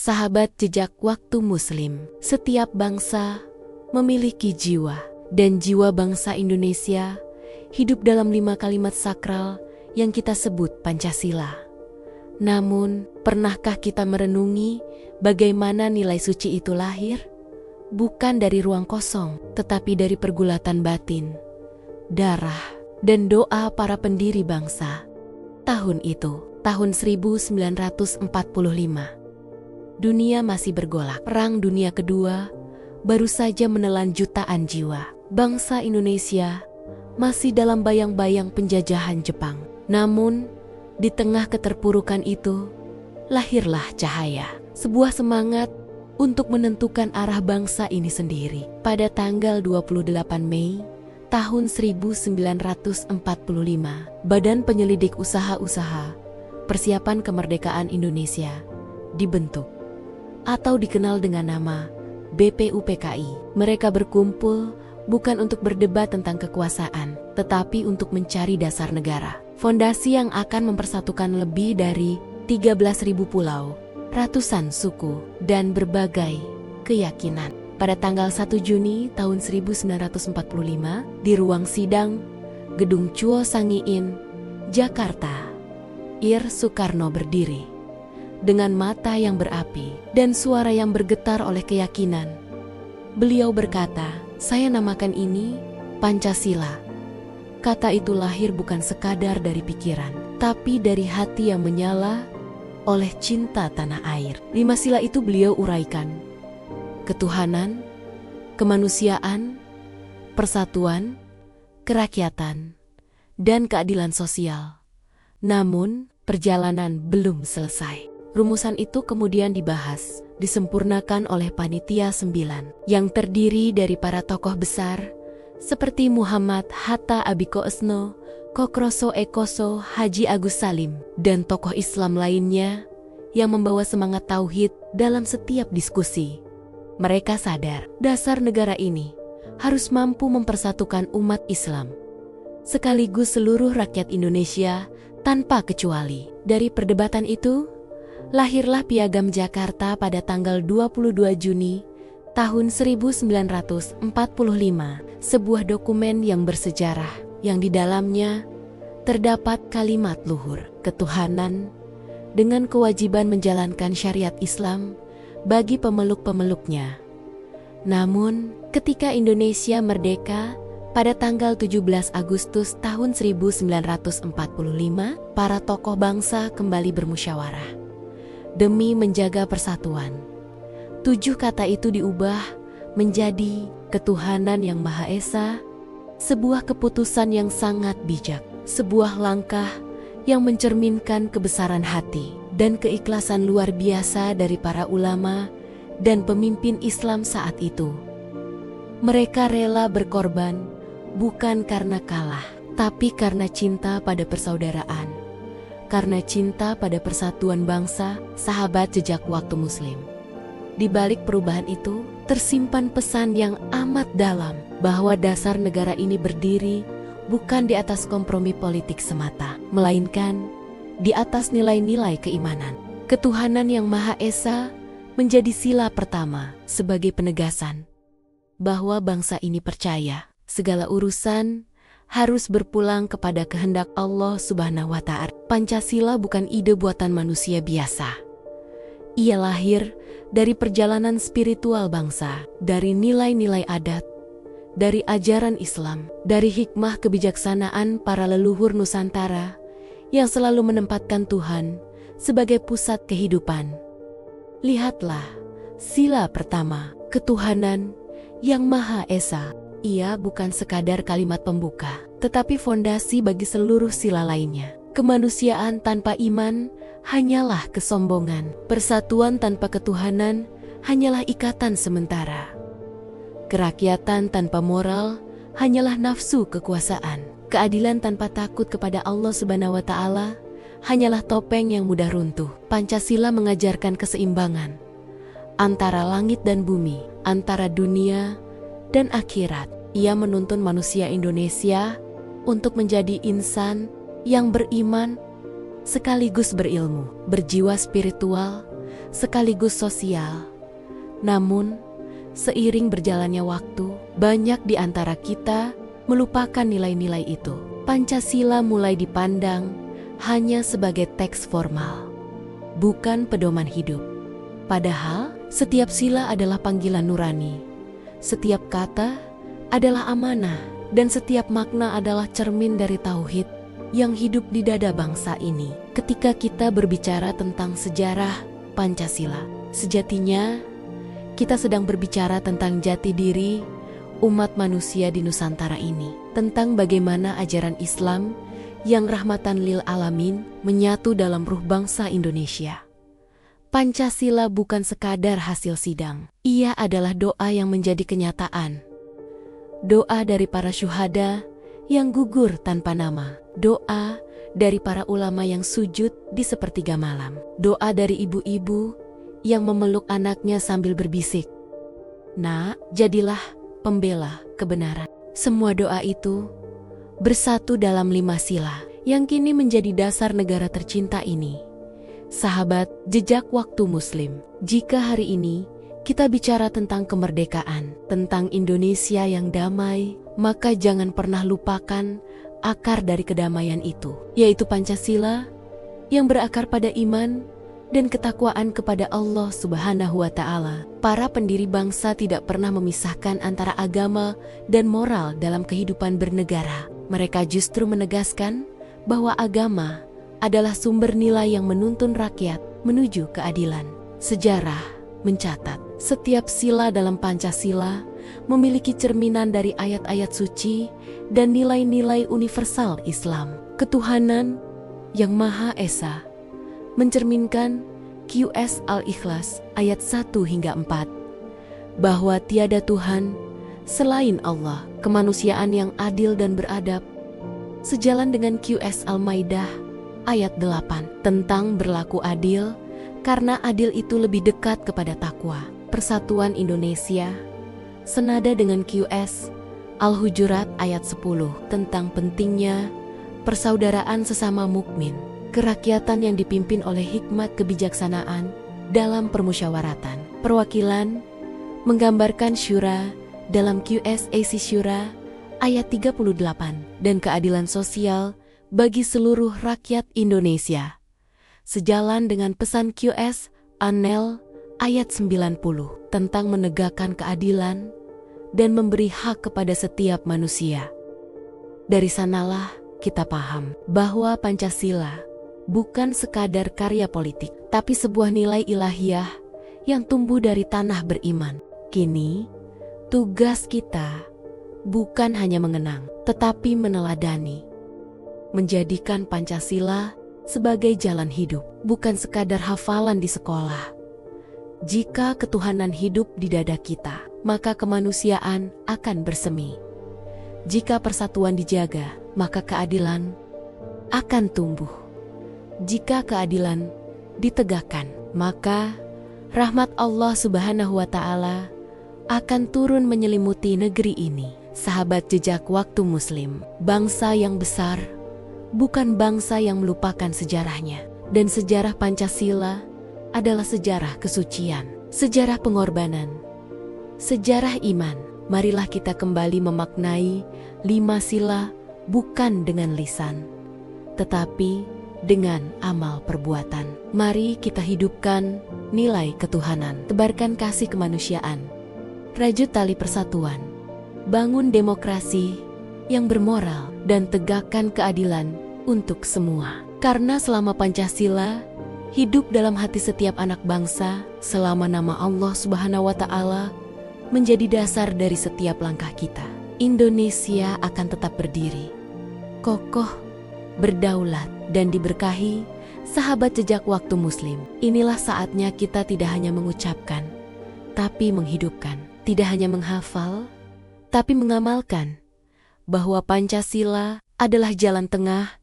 Sahabat jejak waktu Muslim, setiap bangsa memiliki jiwa, dan jiwa bangsa Indonesia hidup dalam 5 kalimat sakral yang kita sebut Pancasila. Namun, pernahkah kita merenungi bagaimana nilai suci itu lahir? Bukan dari ruang kosong, tetapi dari pergulatan batin, darah, dan doa para pendiri bangsa. Tahun itu, tahun 1945. Dunia masih bergolak. Perang Dunia Kedua baru saja menelan jutaan jiwa. Bangsa Indonesia masih dalam bayang-bayang penjajahan Jepang. Namun, di tengah keterpurukan itu, lahirlah cahaya. Sebuah semangat untuk menentukan arah bangsa ini sendiri. Pada tanggal 28 Mei tahun 1945, Badan Penyelidik Usaha-Usaha Persiapan Kemerdekaan Indonesia dibentuk, atau dikenal dengan nama BPUPKI. Mereka berkumpul bukan untuk berdebat tentang kekuasaan, tetapi untuk mencari dasar negara. Fondasi yang akan mempersatukan lebih dari 13.000 pulau, ratusan suku, dan berbagai keyakinan. Pada tanggal 1 Juni tahun 1945, di ruang sidang Gedung Chuo Sangiin, Jakarta, Ir Soekarno berdiri. Dengan mata yang berapi dan suara yang bergetar oleh keyakinan, beliau berkata, "Saya namakan ini Pancasila." Kata itu lahir bukan sekadar dari pikiran, tapi dari hati yang menyala oleh cinta tanah air. 5 sila itu beliau uraikan: ketuhanan, kemanusiaan, persatuan, kerakyatan, dan keadilan sosial. Namun, perjalanan belum selesai. Rumusan itu kemudian dibahas, disempurnakan oleh Panitia 9 yang terdiri dari para tokoh besar seperti Muhammad Hatta Abikoesno, Kokroso Ekoso, Haji Agus Salim, dan tokoh Islam lainnya yang membawa semangat tauhid dalam setiap diskusi. Mereka sadar dasar negara ini harus mampu mempersatukan umat Islam sekaligus seluruh rakyat Indonesia tanpa kecuali. Dari perdebatan itu, lahirlah Piagam Jakarta pada tanggal 22 Juni tahun 1945, sebuah dokumen yang bersejarah yang di dalamnya terdapat kalimat luhur ketuhanan dengan kewajiban menjalankan syariat Islam bagi pemeluk-pemeluknya. Namun, ketika Indonesia merdeka pada tanggal 17 Agustus tahun 1945, para tokoh bangsa kembali bermusyawarah demi menjaga persatuan. 7 kata itu diubah menjadi ketuhanan yang Maha Esa, sebuah keputusan yang sangat bijak, sebuah langkah yang mencerminkan kebesaran hati dan keikhlasan luar biasa dari para ulama dan pemimpin Islam saat itu. Mereka rela berkorban bukan karena kalah, tapi karena cinta pada persaudaraan, karena cinta pada persatuan bangsa. Sahabat jejak waktu Muslim, di balik perubahan itu tersimpan pesan yang amat dalam, bahwa dasar negara ini berdiri bukan di atas kompromi politik semata, melainkan di atas nilai-nilai keimanan. Ketuhanan yang Maha Esa menjadi sila pertama sebagai penegasan bahwa bangsa ini percaya segala urusan harus berpulang kepada kehendak Allah Subhanahu wa Ta'ala. Pancasila bukan ide buatan manusia biasa. Ia lahir dari perjalanan spiritual bangsa, dari nilai-nilai adat, dari ajaran Islam, dari hikmah kebijaksanaan para leluhur Nusantara yang selalu menempatkan Tuhan sebagai pusat kehidupan. Lihatlah sila pertama, ketuhanan yang Maha Esa. Ia bukan sekadar kalimat pembuka, tetapi fondasi bagi seluruh sila lainnya. Kemanusiaan tanpa iman hanyalah kesombongan. Persatuan tanpa ketuhanan hanyalah ikatan sementara. Kerakyatan tanpa moral hanyalah nafsu kekuasaan. Keadilan tanpa takut kepada Allah Subhanahu wa Ta'ala hanyalah topeng yang mudah runtuh. Pancasila mengajarkan keseimbangan antara langit dan bumi, antara dunia dan akhirat. Ia menuntun manusia Indonesia untuk menjadi insan yang beriman sekaligus berilmu, berjiwa spiritual, sekaligus sosial. Namun, seiring berjalannya waktu, banyak di antara kita melupakan nilai-nilai itu. Pancasila mulai dipandang hanya sebagai teks formal, bukan pedoman hidup. Padahal, setiap sila adalah panggilan nurani, setiap kata adalah amanah, dan setiap makna adalah cermin dari tauhid yang hidup di dada bangsa ini. Ketika kita berbicara tentang sejarah Pancasila, sejatinya kita sedang berbicara tentang jati diri umat manusia di Nusantara ini, tentang bagaimana ajaran Islam yang rahmatan lil alamin menyatu dalam ruh bangsa Indonesia. Pancasila bukan sekadar hasil sidang, ia adalah doa yang menjadi kenyataan. Doa dari para syuhada yang gugur tanpa nama, doa dari para ulama yang sujud di sepertiga malam, doa dari ibu-ibu yang memeluk anaknya sambil berbisik, "Nak, jadilah pembela kebenaran." Semua doa itu bersatu dalam 5 sila yang kini menjadi dasar negara tercinta ini. Sahabat jejak waktu Muslim, jika hari ini kita bicara tentang kemerdekaan, tentang Indonesia yang damai, maka jangan pernah lupakan akar dari kedamaian itu, yaitu Pancasila yang berakar pada iman dan ketakwaan kepada Allah Subhanahu wa Ta'ala. Para pendiri bangsa tidak pernah memisahkan antara agama dan moral dalam kehidupan bernegara. Mereka justru menegaskan bahwa agama adalah sumber nilai yang menuntun rakyat menuju keadilan. Sejarah mencatat, setiap sila dalam Pancasila memiliki cerminan dari ayat-ayat suci dan nilai-nilai universal Islam. Ketuhanan yang Maha Esa mencerminkan QS Al-Ikhlas ayat 1 hingga 4, bahwa tiada Tuhan selain Allah, kemanusiaan yang adil dan beradab, sejalan dengan QS Al-Maidah ayat 8 tentang berlaku adil, karena adil itu lebih dekat kepada takwa. Persatuan Indonesia senada dengan QS Al-Hujurat ayat 10 tentang pentingnya persaudaraan sesama mukmin, kerakyatan yang dipimpin oleh hikmat kebijaksanaan dalam permusyawaratan. Perwakilan menggambarkan syura dalam QS AC Syura ayat 38 dan keadilan sosial bagi seluruh rakyat Indonesia, sejalan dengan pesan QS Anel ayat 90 tentang menegakkan keadilan dan memberi hak kepada setiap manusia. Dari sanalah kita paham bahwa Pancasila bukan sekadar karya politik, tapi sebuah nilai ilahiyah yang tumbuh dari tanah beriman. Kini, tugas kita bukan hanya mengenang, tetapi meneladani, menjadikan Pancasila sebagai jalan hidup, bukan sekadar hafalan di sekolah. Jika ketuhanan hidup di dada kita, maka kemanusiaan akan bersemi. Jika persatuan dijaga, maka keadilan akan tumbuh. Jika keadilan ditegakkan, maka rahmat Allah Subhanahu wa Ta'ala akan turun menyelimuti negeri ini. Sahabat jejak waktu Muslim, bangsa yang besar bukan bangsa yang melupakan sejarahnya. Dan sejarah Pancasila adalah sejarah kesucian, sejarah pengorbanan, sejarah iman. Marilah kita kembali memaknai 5 sila bukan dengan lisan, tetapi dengan amal perbuatan. Mari kita hidupkan nilai ketuhanan, tebarkan kasih kemanusiaan, rajut tali persatuan, bangun demokrasi yang bermoral, dan tegakkan keadilan untuk semua. Karena selama Pancasila hidup dalam hati setiap anak bangsa, selama nama Allah Subhanahu wa Ta'ala menjadi dasar dari setiap langkah kita, Indonesia akan tetap berdiri, kokoh, berdaulat, dan diberkahi. Sahabat jejak waktu Muslim, inilah saatnya kita tidak hanya mengucapkan, tapi menghidupkan. Tidak hanya menghafal, tapi mengamalkan bahwa Pancasila adalah jalan tengah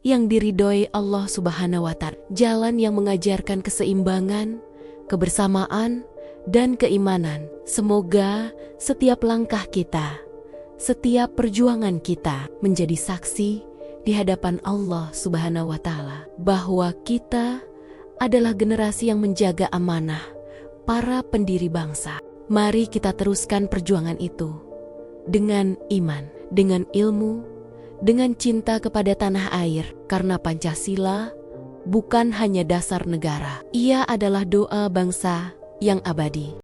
yang diridhoi Allah Subhanahu wa Ta'ala. Jalan yang mengajarkan keseimbangan, kebersamaan, dan keimanan. Semoga setiap langkah kita, setiap perjuangan kita menjadi saksi di hadapan Allah Subhanahu wa Ta'ala bahwa kita adalah generasi yang menjaga amanah para pendiri bangsa. Mari kita teruskan perjuangan itu dengan iman, dengan ilmu, dengan cinta kepada tanah air, karena Pancasila bukan hanya dasar negara. Ia adalah doa bangsa yang abadi.